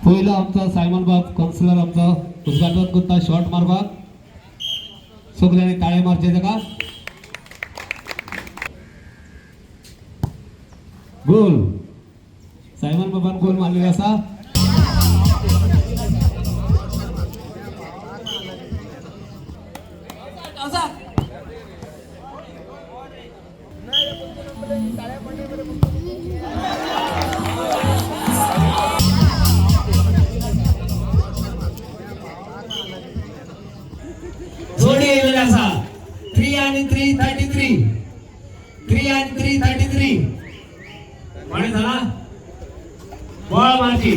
पहिला आमचा सायमन बाब काउन्सिलर आमचा उद्घाटन करता शॉट मारपाक सगळ्यांनी ताळे मारचे ताका गोल सायमन बाबान गोल मारलेला असा जोडी येयलेली आसा 3 आणि 3 33 3 आणि 3 33 माने झाला बॉल मारची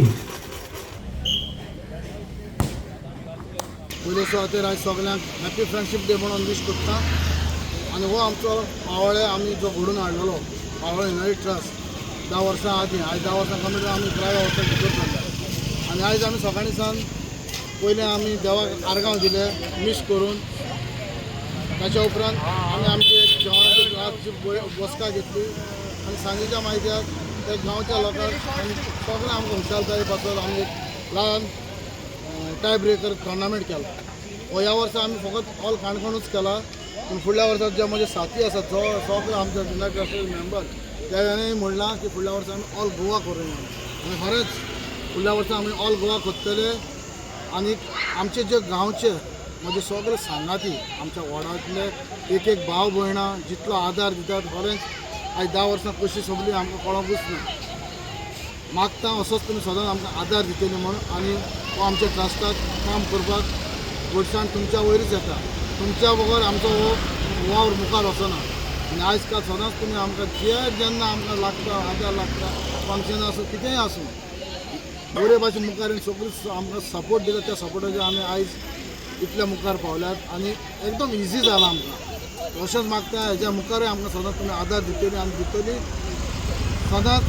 पयले सुवातेर आयज सगळ्यांक हॅपी फ्रेंडशीप डे म्हणून विश करता आनी हो आमचो पावळे आमी जो घडून हाडलेलो पावळे युनायटेड ट्रस्ट 10 वर्सां आदीं आयज 10 वर्सां कंप्लीट आमी 11 वर्सां भितर जाल्ले आनी आयज आमी सकाळीं सावन पयलें आमी देवाक आर्गांव दिले मिस करून ताच्या उपरांत आमी आमची एक जेवणाची रातची बसका घेतली आनी सांजेच्या मायत्याक त्या गांवच्या लोकांक आनी सगळें आमकां हुशालकाये पासत आमी एक ल्हान टाय ब्रेकर टोर्नामेंट केला ह्या वर्सा आमी फकत ऑल काणकोणूच केला पूण फुडल्या वर्सा जे म्हजे साथी आसात जो सगळे आमचे युनायटेड ट्रस्टाचे मेंबर तेणें म्हणलां की फुडल्या वर्सा आमी ऑल गोवा करूया आनी खरेंच फुडल्या वर्सा आमी ऑल गोवा करतले आनी आमचे जे गांवचे म्हणजे सगळे सांगाती आमच्या वाड्यांतले एक एक भाव भयणां जितलो आदार दितात खरेंच आयज 10 वर्सां कशी सोंपली आमकां कळोंकूच ना मागता असोच तुमी सदांच आमकां आदार दितले म्हणून आनी हो आमच्या ट्रस्टाक काम करपाक घडसाण तुमच्या वयरच येता तुमच्या बगर आमचो हो वावर मुखार वचना आनी आयज काल सदांच तुमी आमकां जेन्ना आमकां लागता आदार लागता फंक्शन आसूं कितेंय आसूं बरे भाशेन मुखार सगळीं आमकां सपोर्ट दिता त्या सपोर्टाचेर आमी आयज इतल्या मुखार पावल्यात आनी एकदम इजी जालां आमकां अशेंच मागता हेज्या मुखारय आमकां सदांच तुमी आदार दितली आनी दितली सदांच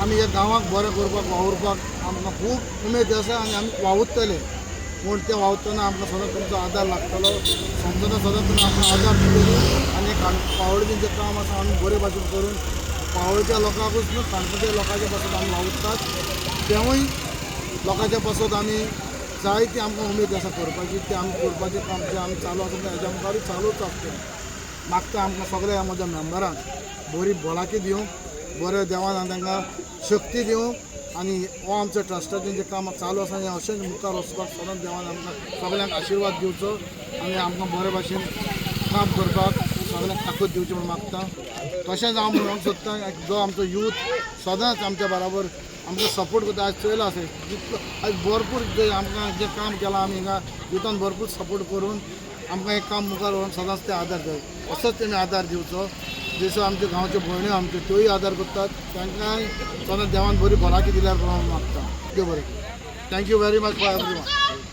आमी ह्या गांवाक बरें करपाक वावुरपाक आमकां खूब उमेद आसा आनी आमी वावुरतले पूण ते वावुरतना आमकां सदांच तुमचो आदार लागतलो समजना सदांच तुमी आमकां आदार दितली आनी पावोळेचें जें काम आसा आमी बरे भाशेन करून पावोळेच्या लोकांकूच न्हू काणकोणच्या लोकांच्या पासत आमी वावुरतात तेवूय लोकांच्या पासत आमी जायती आमकां उमेद आसा करपाची ते आमी करपाचें काम जें आमी चालू आसा तें हेज्या मुखारूय चालूच आसतलें मागता आमकां सगळ्या म्हज्या मेंबरांक बरी भलायकी दिवं बरें देवान तांकां शक्ती दिवं आनी हो आमच्या ट्रस्टाचें जें काम चालू आसा हें अशेंच मुखार वचपाक सदांच देवान आमकां सगळ्यांक आशिर्वाद दिवचो आनी आमकां बरे भाशेन काम करपाक सगळ्यांक ताकद दिवची म्हूण मागता तशेंच हांव म्हणूंक सोदतां जो आमचो यूथ सदांच आमच्या बराबर आमकां सपोर्ट करता आयज चोयला आसा जितलो आयज भरपूर जे आमकां जें काम केलां आमी हिंगा युथान भरपूर सपोर्ट करून आमकां हें काम मुखार व्हरून सदांच ते आदार जाय असोच तेमी आदार दिवचो जसो आमचे गांवच्यो भयण्यो आमच्यो त्योय आदार करतात तांकांय सदांच देवान बरी भलायकी दिल्यार मागता देव बरें thank you very much for everyone